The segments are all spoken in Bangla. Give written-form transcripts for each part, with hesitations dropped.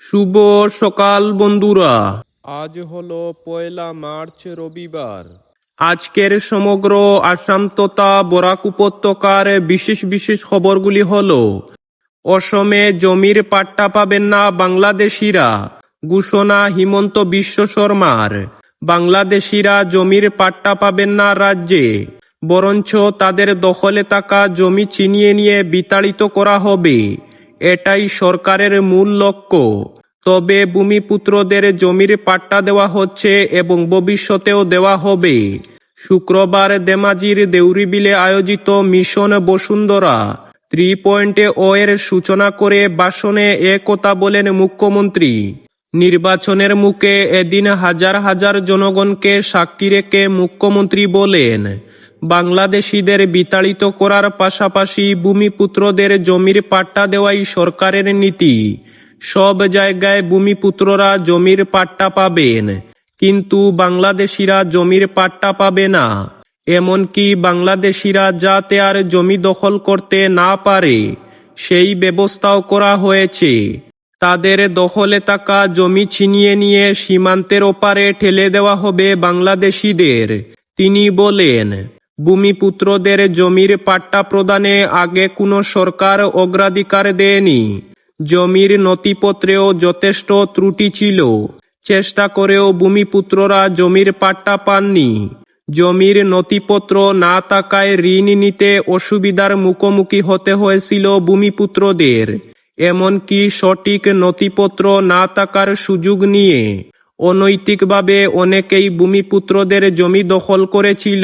শুভ সকাল বন্ধুরা। আজ হলো 1 মার্চ রবিবার। আজকের সমগ্র আসাম তথা বরাক উপত্যকার বিশেষ বিশেষ খবরগুলি হলো: অসমে জমির পাট্টা পাবেন না বাংলাদেশিরা, ঘোষণা হিমন্ত বিশ্ব শর্মার। বাংলাদেশিরা জমির পাট্টা পাবেন না রাজ্যে, বরঞ্চ তাদের দখলে থাকা জমি ছিনিয়ে নিয়ে বিতাড়িত করা হবে, এটাই সরকারের মূল লক্ষ্য। তবে ভূমিপুত্রদের জমির পাট্টা দেওয়া হচ্ছে এবং ভবিষ্যতেও দেওয়া হবে। শুক্রবার ধেমাজির দেউরিবিলে আয়োজিত মিশন বসুন্ধরা 3.0 এর সূচনা করে ভাষণে কথা বলেন মুখ্যমন্ত্রী। নির্বাচনের মুখে এদিন হাজার হাজার জনগণকে সাক্ষী রেখে মুখ্যমন্ত্রী বলেন, বাংলাদেশিদের বিতাড়িত করার পাশাপাশি ভূমিপুত্রদের জমির পাট্টা দেওয়াই সরকারের নীতি। সব জায়গায় ভূমিপুত্ররা জমির পাট্টা পাবেন, কিন্তু বাংলাদেশিরা জমির পাট্টা পাবে না। এমনকি বাংলাদেশিরা যাতে আর জমি দখল করতে না পারে সেই ব্যবস্থাও করা হয়েছে। তাদের দখলে থাকা জমি ছিনিয়ে নিয়ে সীমান্তের ওপারে ঠেলে দেওয়া হবে বাংলাদেশিদের। তিনি বলেন, ভূমিপুত্রদের জমির পাট্টা প্রদানে আগে কোনো সরকার অগ্রাধিকার দেয়নি। জমির নথিপত্রেও যথেষ্ট ত্রুটি ছিল, চেষ্টা করেও ভূমিপুত্ররা জমির পাট্টা পাননি। জমির নথিপত্র না থাকায় ঋণ নিতে অসুবিধার মুখোমুখি হতে হয়েছিল ভূমিপুত্রদের। এমনকি সঠিক নথিপত্র না থাকার সুযোগ নিয়ে অনৈতিকভাবে অনেকেই ভূমিপুত্রদের জমি দখল করেছিল,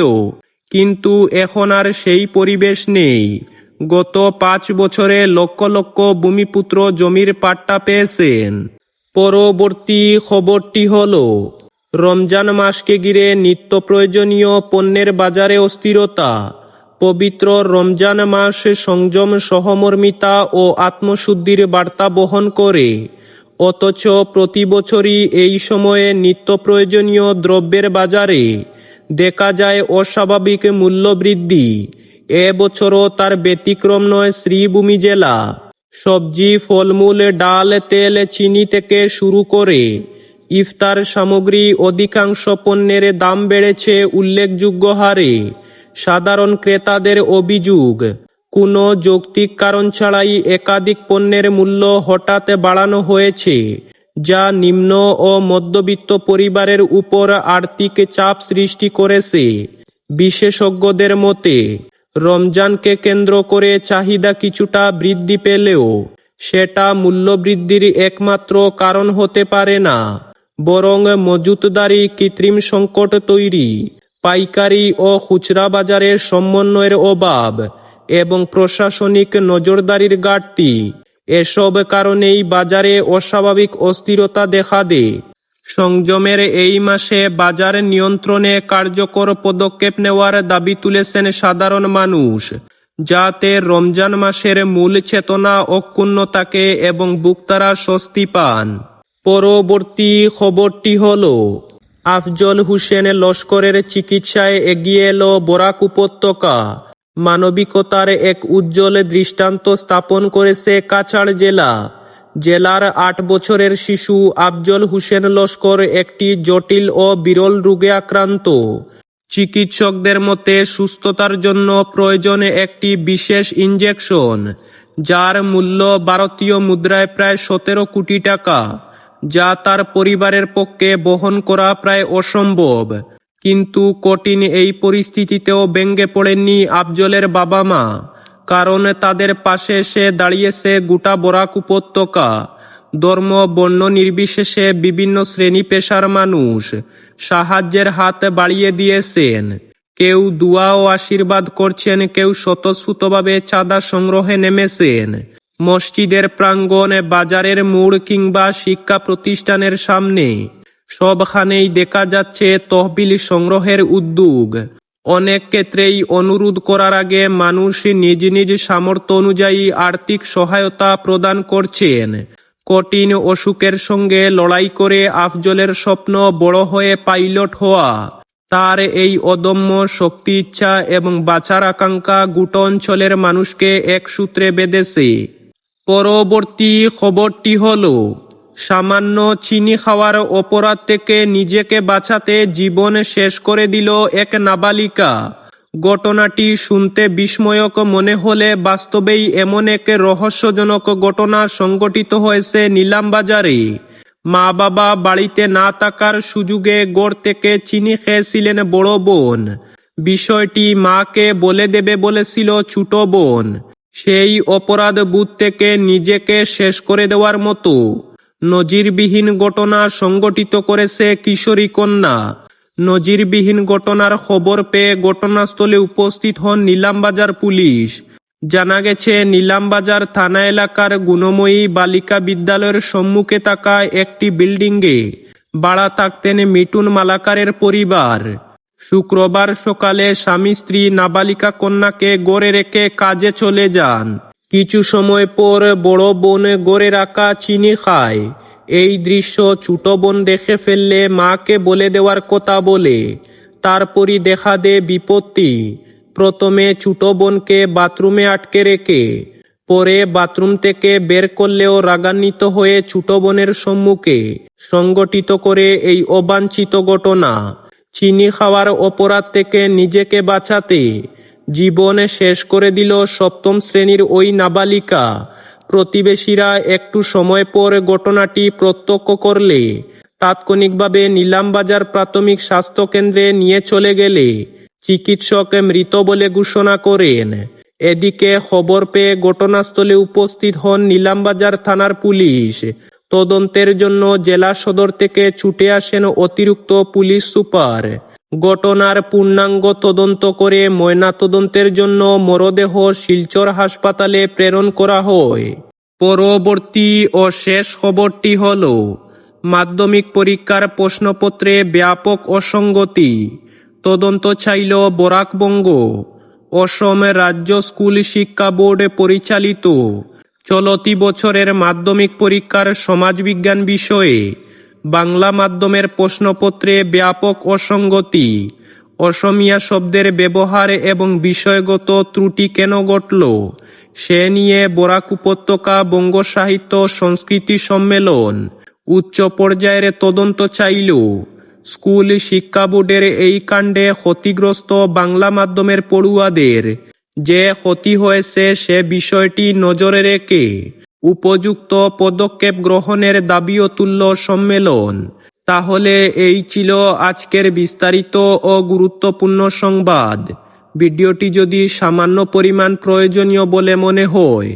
কিন্তু এখন আর সেই পরিবেশ নেই। গত 5 বছরে লক্ষ লক্ষ ভূমিপুত্র জমির পাট্টা পেয়েছেন। পরবর্তী খবরটি হলো, রমজান মাসকে ঘিরে নিত্য প্রয়োজনীয় পণ্যের বাজারে অস্থিরতা। পবিত্র রমজান মাস সংযম, সহমর্মিতা ও আত্মশুদ্ধির বার্তা বহন করে, অথচ প্রতি বছরই এই সময়ে নিত্য প্রয়োজনীয় দ্রব্যের বাজারে দেখা যায় অস্বাভাবিক মূল্যবৃদ্ধি। এবছরও তার ব্যতিক্রম নয় শ্রীভূমি জেলা। সবজি, ফলমূল, ডাল, তেল, চিনি থেকে শুরু করে ইফতার সামগ্রী অধিকাংশ পণ্যের দাম বেড়েছে উল্লেখযোগ্য হারে। সাধারণ ক্রেতাদের অভিযোগ, কোনো যৌক্তিক কারণ ছাড়াই একাধিক পণ্যের মূল্য হঠাৎ বাড়ানো হয়েছে, যা নিম্ন ও মধ্যবিত্ত পরিবারের উপর আর্থিক চাপ সৃষ্টি করেছে। বিশেষজ্ঞদের মতে, রমজানকে কেন্দ্র করে চাহিদা কিছুটা বৃদ্ধি পেলেও সেটা মূল্যবৃদ্ধির একমাত্র কারণ হতে পারে না, বরং মজুতদারি কৃত্রিম সংকট তৈরি, পাইকারি ও খুচরা বাজারের সমন্বয়ের অভাব এবং প্রশাসনিক নজরদারির ঘাটতি। এসব কারণেই বাজারে অস্বাভাবিক অস্থিরতা দেখা দেয়। সংযমের এই মাসে বাজার নিয়ন্ত্রণে কার্যকর পদক্ষেপ নেওয়ার দাবি তুলেছেন সাধারণ মানুষ, যাতে রমজান মাসের মূল চেতনা অক্ষুণ্ণ থাকে এবং ভোক্তারা স্বস্তি পান। পরবর্তী খবরটি হলো, আফজল হোসেন লস্করের চিকিৎসায় এগিয়ে এলো বরাক উপত্যকা। মানবিকতার এক উজ্জ্বল দৃষ্টান্ত স্থাপন করেছে কাছাড় জেলা। জেলার 8 বছরের শিশু আফজল হোসেন লস্কর একটি জটিল ও বিরল রোগে আক্রান্ত। চিকিৎসকদের মতে সুস্থতার জন্য প্রয়োজন একটি বিশেষ ইনজেকশন, যার মূল্য ভারতীয় মুদ্রায় প্রায় 17 কোটি টাকা, যা তার পরিবারের পক্ষে বহন করা প্রায় অসম্ভব। কিন্তু কঠিন এই পরিস্থিতিতেও ভেঙে পড়েননি আফজলের বাবা মা, কারণ তাদের পাশে এসে দাঁড়িয়েছে গোটা বরাক উপত্যকা। ধর্ম বর্ণ নির্বিশেষে বিভিন্ন শ্রেণী পেশার মানুষ সাহায্যের হাত বাড়িয়ে দিয়েছেন। কেউ দোয়া ও আশীর্বাদ করছেন, কেউ স্বতঃস্ফূর্তভাবে চাঁদা সংগ্রহে নেমেছেন। মসজিদের প্রাঙ্গণ, বাজারের মোড় কিংবা শিক্ষা প্রতিষ্ঠানের সামনে সবখানেই দেখা যাচ্ছে তহবিল সংগ্রহের উদ্যোগ। অনেক ক্ষেত্রেই অনুরোধ করার আগে মানুষ নিজ নিজ সামর্থ্য অনুযায়ী আর্থিক সহায়তা প্রদান করছেন। কঠিন অসুখের সঙ্গে লড়াই করে আফজলের স্বপ্ন বড় হয়ে পাইলট হওয়া। তার এই অদম্য শক্তি, ইচ্ছা এবং বাঁচার আকাঙ্ক্ষা গোটা অঞ্চলের মানুষকে এক সূত্রে বেঁধেছে। পরবর্তী খবরটি হলো, সামান্য চিনি খাওয়ার অপরাধ থেকে নিজেকে বাঁচাতে জীবন শেষ করে দিল এক নাবালিকা। ঘটনাটি শুনতে বিস্ময়ক মনে হলে বাস্তবেই এমন এক রহস্যজনক ঘটনা সংঘটিত হয়েছে নিলামবাজারে। মা বাবা বাড়িতে না থাকার সুযোগে গড় থেকে চিনি খেয়েছিলেন বড় বোন। বিষয়টি মাকে বলে দেবে বলেছিল ছোট বোন। সেই অপরাধ বোধ থেকে নিজেকে শেষ করে দেওয়ার মতো নজিরবিহীন ঘটনা সংঘটিত করেছে কিশোরী কন্যা। নজিরবিহীন ঘটনার খবর পেয়ে ঘটনাস্থলে উপস্থিত হন নিলামবাজার পুলিশ। জানা গেছে, নিলামবাজার থানা এলাকার গুণময়ী বালিকা বিদ্যালয়ের সম্মুখে থাকা একটি বিল্ডিংয়ে ভাড়া থাকতেন মিঠুন মালাকারের পরিবার। শুক্রবার সকালে স্বামী স্ত্রী নাবালিকা কন্যাকে গড়ে রেখে কাজে চলে যান। কিছু সময় পর বড় বোন গড়ে রাখা চিনি খায়। এই দৃশ্য ছোট বোন দেখে ফেললে মাকে বলে দেওয়ার কথা বলে। তারপরই দেখা দেয় বিপত্তি। প্রথমে ছোট বোনকে বাথরুমে আটকে রেখে পরে বাথরুম থেকে বের করলেও রাগান্বিত হয়ে ছোট বোনের সম্মুখে সংগঠিত করে এই অবাঞ্ছিত ঘটনা। চিনি খাওয়ার অপরাধ থেকে নিজেকে বাঁচাতে জীবন শেষ করে দিল সপ্তম শ্রেণীর ওই নাবালিকা। প্রতিবেশীরা একটু সময় পর ঘটনাটি প্রত্যক্ষ করলে তাৎক্ষণিকভাবে নিলামবাজার প্রাথমিক স্বাস্থ্য কেন্দ্রে নিয়ে চলে গেলে চিকিৎসক মৃত বলে ঘোষণা করেন। এদিকে খবর পেয়ে ঘটনাস্থলে উপস্থিত হন নিলামবাজার থানার পুলিশ। তদন্তের জন্য জেলা সদর থেকে ছুটে আসেন অতিরিক্ত পুলিশ সুপার। ঘটনার পূর্ণাঙ্গ তদন্ত করে ময়নাতদন্তের জন্য মরদেহ শিলচর হাসপাতালে প্রেরণ করা হয়। পরবর্তী ও শেষ খবরটি হল, মাধ্যমিক পরীক্ষার প্রশ্নপত্রে ব্যাপক অসঙ্গতি। তদন্ত চাইল বরাকবঙ্গ। অসম রাজ্য স্কুল শিক্ষা বোর্ড পরিচালিত চলতি বছরের মাধ্যমিক পরীক্ষার সমাজবিজ্ঞান বিষয়ে বাংলা মাধ্যমের প্রশ্নপত্রে ব্যাপক অসঙ্গতি। অসমিয়া শব্দের ব্যবহার এবং বিষয়গত ত্রুটি কেন ঘটল সে নিয়ে বরাক উপত্যকা বঙ্গ সাহিত্য সংস্কৃতি সম্মেলন উচ্চ পর্যায়ের তদন্ত চাইল। স্কুল শিক্ষা বোর্ডের এই কাণ্ডে ক্ষতিগ্রস্ত বাংলা মাধ্যমের পড়ুয়াদের যে ক্ষতি হয়েছে সে বিষয়টি নজরে রেখে উপযুক্ত পদক্ষেপ গ্রহণের দাবিও তুলল সম্মেলন। তাহলে এই ছিল আজকের বিস্তারিত ও গুরুত্বপূর্ণ সংবাদ। ভিডিওটি যদি সামান্য পরিমাণ প্রয়োজনীয় বলে মনে হয়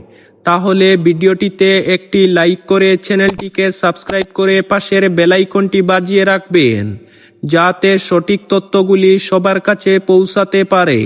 তাহলে ভিডিওটিতে একটি লাইক করে চ্যানেলটিকে সাবস্ক্রাইব করে পাশের বেল আইকনটি বাজিয়ে রাখবেন, যাতে সঠিক তথ্যগুলি সবার কাছে পৌঁছাতে পারে।